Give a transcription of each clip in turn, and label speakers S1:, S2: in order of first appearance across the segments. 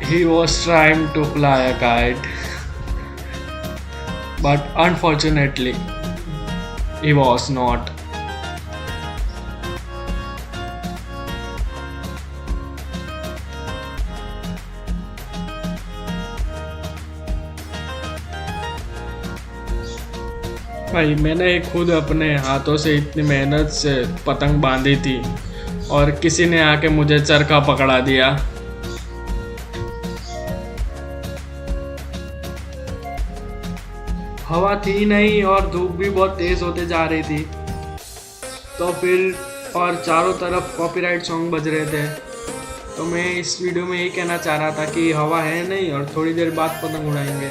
S1: He was trying to fly a kite, but unfortunately, he was not. भाई मैंने खुद अपने हाथों से इतनी मेहनत से पतंग बांधी थी और किसी ने आके मुझे चरखा पकड़ा दिया। हवा थी नहीं और धूप भी बहुत तेज होते जा रही थी, तो फिर और चारों तरफ कॉपीराइट सॉन्ग बज रहे थे। तो मैं इस वीडियो में यही कहना चाह रहा था कि हवा है नहीं और थोड़ी देर बाद पतंग उड़ाएंगे।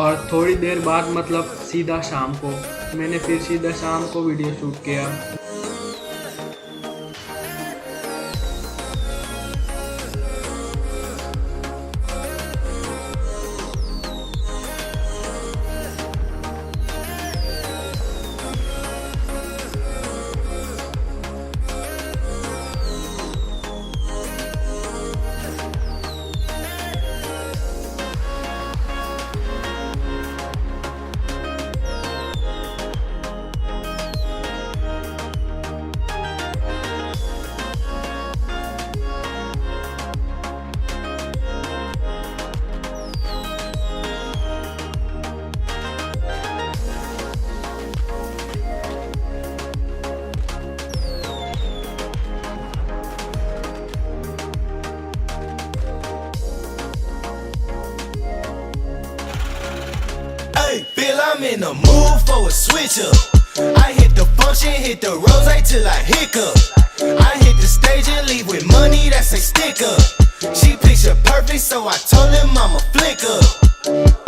S1: और थोड़ी देर बाद मतलब सीधा शाम को मैंने फिर सीधा शाम को वीडियो शूट किया।
S2: Bill, I'm in the mood for a switch up. I hit the function, hit the rose till I hiccup. I hit the stage and leave with money that's a stick up. She picture perfect, so I told him I'm a flick up.